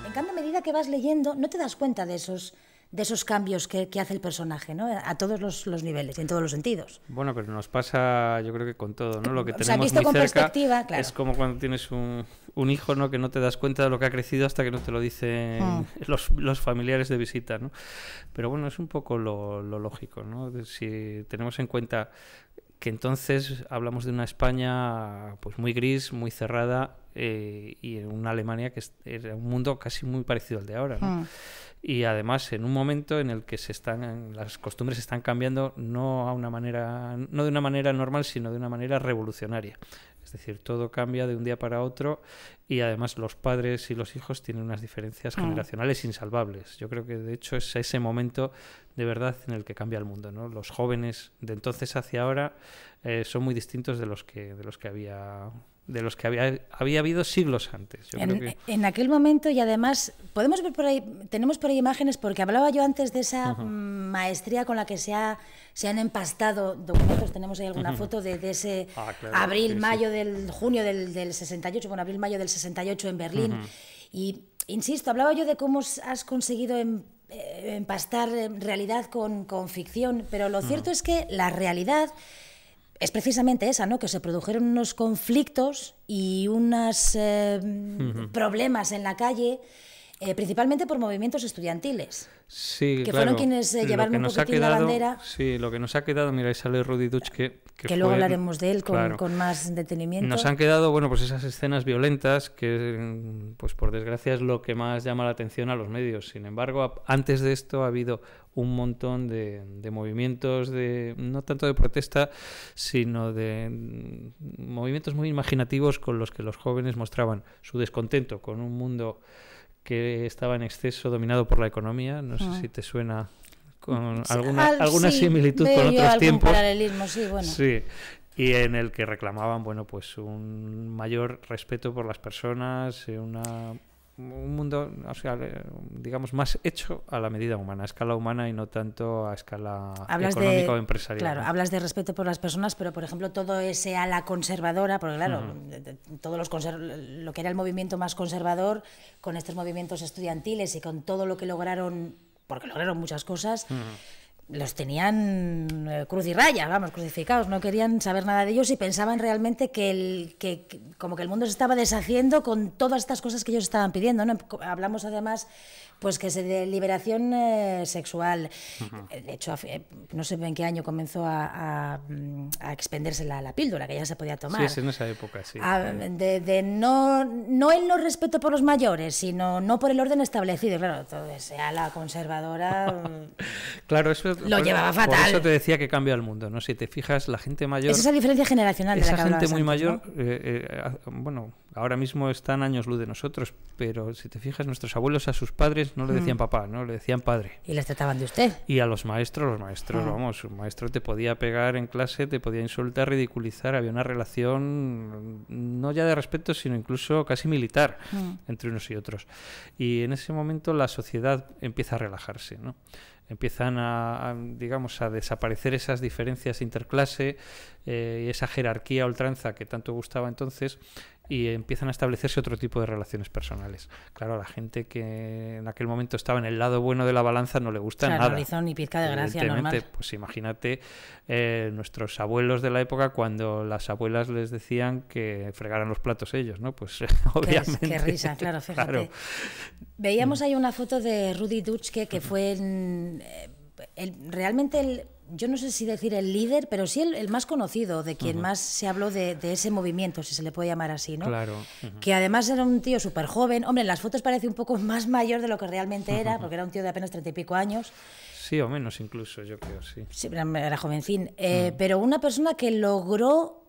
En cambio, a medida que vas leyendo, no te das cuenta de esos cambios que hace el personaje, ¿no? A todos los niveles y en todos los sentidos. Bueno, pero nos pasa, yo creo que con todo, ¿no? Lo que tenemos visto muy con cerca perspectiva, claro. es como cuando tienes un hijo, ¿no? Que no te das cuenta de lo que ha crecido hasta que no te lo dicen los familiares de visita, ¿no? Pero bueno, es un poco lo lógico, ¿no? Si tenemos en cuenta que entonces hablamos de una España pues muy gris, muy cerrada, y en una Alemania que era un mundo casi muy parecido al de ahora, ¿no? Y además en un momento en el que las costumbres se están cambiando no de una manera normal, sino de una manera revolucionaria. Es decir, todo cambia de un día para otro y además los padres y los hijos tienen unas diferencias generacionales insalvables. Yo creo que de hecho es ese momento de verdad en el que cambia el mundo, ¿no? Los jóvenes de entonces hacia ahora son muy distintos de los que había habido siglos antes. En aquel momento, y además podemos ver por ahí, tenemos por ahí imágenes, porque hablaba yo antes de esa maestría con la que se han empastado documentos. Tenemos ahí alguna foto de ese abril-mayo junio del 68, bueno, abril-mayo del 68 en Berlín. Y insisto, hablaba yo de cómo has conseguido empastar realidad con ficción, pero lo cierto es que la realidad es precisamente esa, ¿no? Que se produjeron unos conflictos y unos problemas en la calle, principalmente por movimientos estudiantiles. Sí, que fueron quienes llevaron un poquitín la bandera. Sí, lo que nos ha quedado, mira, ahí sale Rudi Dutschke, que luego hablaremos de él con más detenimiento. Nos han quedado, bueno, pues esas escenas violentas que, pues por desgracia, es lo que más llama la atención a los medios. Sin embargo, antes de esto ha habido un montón de movimientos, no tanto de protesta, sino de movimientos muy imaginativos con los que los jóvenes mostraban su descontento con un mundo que estaba en exceso dominado por la economía. No sé si te suena con alguna similitud con otros tiempos. Paralelismo, sí, bueno. Sí, y en el que reclamaban, bueno, pues un mayor respeto por las personas, un mundo, o sea, digamos, más hecho a la medida humana, a escala humana y no tanto a escala económica o empresarial. Claro, hablas de respeto por las personas, pero por ejemplo todo ese ala conservadora, porque claro, lo que era el movimiento más conservador, con estos movimientos estudiantiles y con todo lo que lograron, porque lograron muchas cosas, los tenían cruz y raya, vamos, crucificados, no querían saber nada de ellos y pensaban realmente que como que el mundo se estaba deshaciendo con todas estas cosas que ellos estaban pidiendo, ¿no? Hablamos además pues que de liberación sexual. De hecho, no sé en qué año comenzó a expenderse la píldora, que ya se podía tomar. Sí, es en esa época, sí. No el no respeto por los mayores, sino no por el orden establecido. Claro, todo ese ala conservadora claro, eso lo llevaba fatal. Por eso te decía que cambia el mundo, ¿no? Si te fijas, la gente mayor... Es esa diferencia generacional de la que hablabas gente muy antes, mayor, ¿no? Bueno, ahora mismo están años luz de nosotros, pero si te fijas, nuestros abuelos a sus padres no le decían papá, no le decían padre. Y les trataban de usted. Y a los maestros, vamos, un maestro te podía pegar en clase, te podía insultar, ridiculizar, había una relación no ya de respeto, sino incluso casi militar entre unos y otros. Y en ese momento la sociedad empieza a relajarse, ¿no? Empiezan a desaparecer esas diferencias interclase y esa jerarquía a ultranza que tanto gustaba entonces, y empiezan a establecerse otro tipo de relaciones personales. Claro, a la gente que en aquel momento estaba en el lado bueno de la balanza no le gusta nada. No hizo ni pizca de gracia, normal. Pues imagínate nuestros abuelos de la época, cuando las abuelas les decían que fregaran los platos ellos, ¿no? Pues obviamente. Qué risa, claro, fíjate. Claro. Veíamos ahí una foto de Rudi Dutschke, que fue realmente yo no sé si decir el líder, pero sí el más conocido, de quien más se habló de ese movimiento, si se le puede llamar así, ¿no? Claro. Que además era un tío súper joven. Hombre, en las fotos parece un poco más mayor de lo que realmente era, porque era un tío de apenas 30 y pico años. Sí, o menos incluso, yo creo, sí. Sí, era jovencín. Pero una persona que logró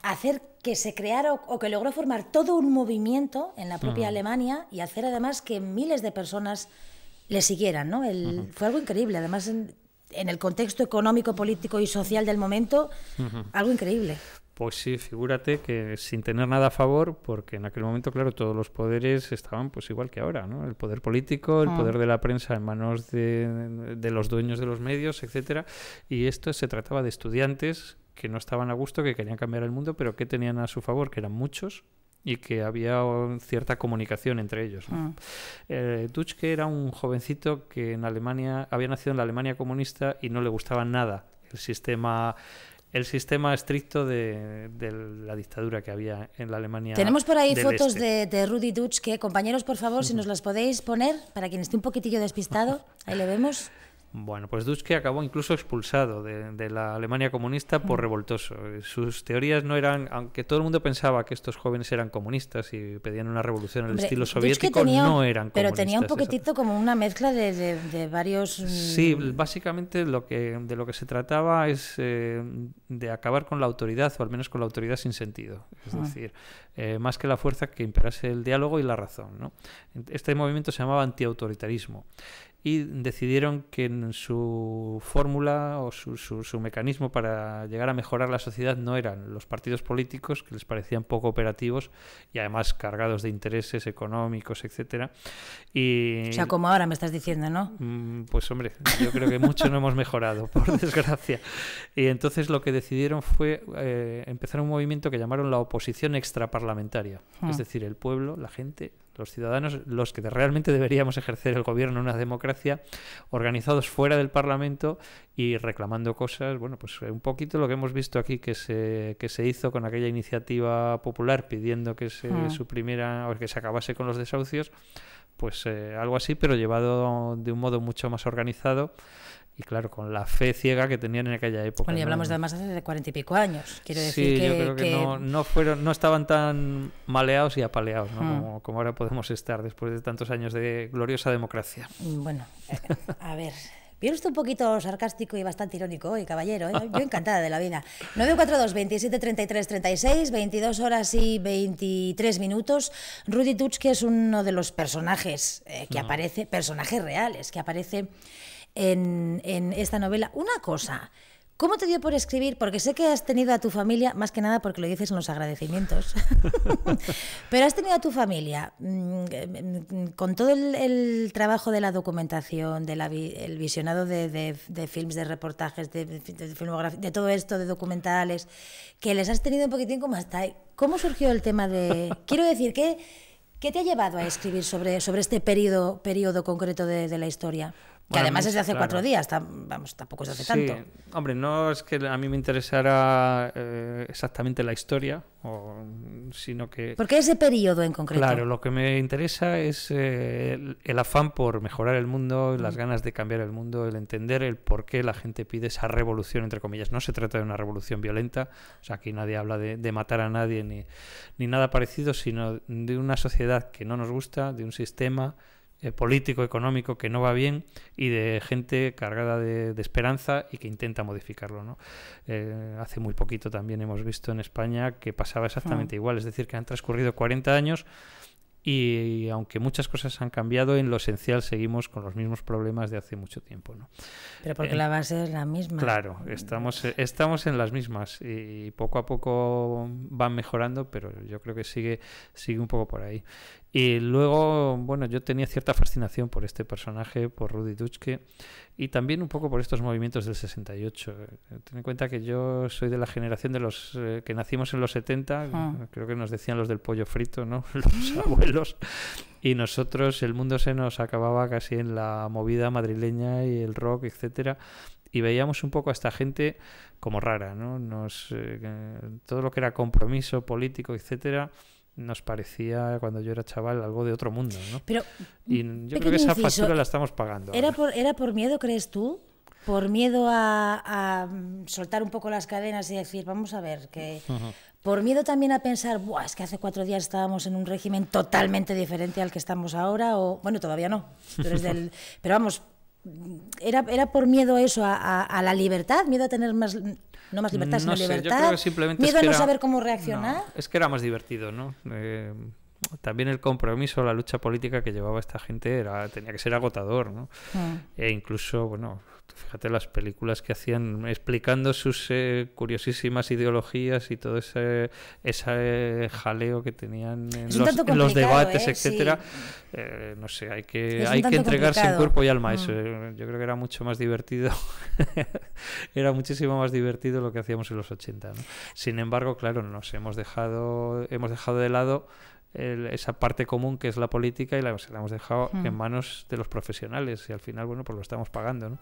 hacer que se creara o que logró formar todo un movimiento en la propia Alemania y hacer además que miles de personas le siguieran, ¿no? Fue algo increíble, además en el contexto económico, político y social del momento, algo increíble. Pues sí, figúrate que sin tener nada a favor, porque en aquel momento, claro, todos los poderes estaban pues igual que ahora, ¿no? El poder político, el poder de la prensa en manos de los dueños de los medios, etcétera. Y esto se trataba de estudiantes que no estaban a gusto, que querían cambiar el mundo, pero que tenían a su favor, que eran muchos, y que había cierta comunicación entre ellos, ¿no? Dutschke era un jovencito que en Alemania había nacido en la Alemania comunista y no le gustaba nada el sistema estricto de la dictadura que había en la Alemania. Tenemos por ahí del fotos este. de Rudi Dutschke. Compañeros, por favor, si nos las podéis poner, para quien esté un poquitillo despistado, ahí le vemos. Bueno, pues Dutschke acabó incluso expulsado de la Alemania comunista por revoltoso. Sus teorías no eran, aunque todo el mundo pensaba que estos jóvenes eran comunistas y pedían una revolución al estilo soviético, no eran comunistas. Pero tenía un poquitito como una mezcla de varios... Sí, básicamente de lo que se trataba es de acabar con la autoridad, o al menos con la autoridad sin sentido. Es decir, más que la fuerza, que imperase el diálogo y la razón, ¿no? Este movimiento se llamaba antiautoritarismo. Y decidieron que en su fórmula o su mecanismo para llegar a mejorar la sociedad no eran los partidos políticos, que les parecían poco operativos y además cargados de intereses económicos, etcétera. O sea, como ahora me estás diciendo, ¿no? Pues hombre, yo creo que mucho no hemos mejorado, por desgracia. Y entonces lo que decidieron fue empezar un movimiento que llamaron la oposición extraparlamentaria. Es decir, el pueblo, la gente, los ciudadanos, los que realmente deberíamos ejercer el gobierno en una democracia, organizados fuera del Parlamento y reclamando cosas, bueno, pues un poquito lo que hemos visto aquí que se hizo con aquella iniciativa popular pidiendo que se suprimiera o que se acabase con los desahucios, pues algo así, pero llevado de un modo mucho más organizado. Y claro, con la fe ciega que tenían en aquella época. Bueno, y hablamos además de 40 y pico años. Quiero decir sí, yo creo que no estaban tan maleados y apaleados, ¿no? Como ahora podemos estar después de tantos años de gloriosa democracia. Bueno, a ver... Viene usted un poquito sarcástico y bastante irónico hoy, caballero, ¿eh? Yo encantada de la vida. 942 27 33 36, 22 horas y 23 minutos. Rudi Dutschke es uno de los personajes que aparece, personajes reales, que aparece en esta novela. Una cosa, ¿cómo te dio por escribir? Porque sé que has tenido a tu familia, más que nada porque lo dices en los agradecimientos, pero has tenido a tu familia con todo el trabajo de la documentación, el visionado de films, de reportajes, de filmografía, de todo esto, de documentales, que les has tenido un poquitín como hasta ahí. ¿Cómo surgió el tema de...? Quiero decir, ¿qué te ha llevado a escribir sobre este periodo concreto de la historia? Que además es de hace 4 días, tampoco es de hace tanto. Hombre, no es que a mí me interesara exactamente la historia, sino que... ¿Por qué ese periodo en concreto? Claro, lo que me interesa es el afán por mejorar el mundo, las ganas de cambiar el mundo, el entender el por qué la gente pide esa revolución, entre comillas. No se trata de una revolución violenta, o sea, aquí nadie habla de matar a nadie ni nada parecido, sino de una sociedad que no nos gusta, de un sistema político, económico que no va bien y de gente cargada de esperanza y que intenta modificarlo, ¿no? Hace muy poquito también hemos visto en España que pasaba exactamente igual, es decir, que han transcurrido 40 años y aunque muchas cosas han cambiado, en lo esencial seguimos con los mismos problemas de hace mucho tiempo, ¿no? Pero porque la base es la misma. Claro, estamos en las mismas y poco a poco van mejorando, pero yo creo que sigue un poco por ahí. Y luego, bueno, yo tenía cierta fascinación por este personaje, por Rudi Dutschke, y también un poco por estos movimientos del 68. Ten en cuenta que yo soy de la generación de los que nacimos en los 70, creo que nos decían los del pollo frito, ¿no? Los abuelos. Y nosotros, el mundo se nos acababa casi en la movida madrileña y el rock, etcétera. Y veíamos un poco a esta gente como rara, ¿no? Todo lo que era compromiso político, etcétera, nos parecía, cuando yo era chaval, algo de otro mundo, ¿no? Pero, y yo creo que esa factura la estamos pagando. ¿Era por miedo, crees tú? ¿Por miedo a soltar un poco las cadenas y decir, vamos a ver, que... Por miedo también a pensar, buah, es que hace 4 días estábamos en un régimen totalmente diferente al que estamos ahora, o bueno, todavía no, pero vamos, ¿era por miedo eso a la libertad? ¿Miedo a tener más, no más libertad, sino libertad? Yo creo que simplemente ¿Miedo a no saber cómo reaccionar? No, es que era más divertido, ¿no? también el compromiso, la lucha política que llevaba esta gente tenía que ser agotador, ¿no? E incluso, bueno, fíjate las películas que hacían explicando sus curiosísimas ideologías y todo ese jaleo que tenían en los debates, etcétera. Sí. No sé, hay que entregarse en cuerpo y alma a eso. Yo creo que era mucho más divertido. Era muchísimo más divertido lo que hacíamos en los 80, ¿no? Sin embargo, claro, nos hemos dejado de lado esa parte común que es la política y la hemos dejado en manos de los profesionales y al final, bueno, pues lo estamos pagando, ¿no?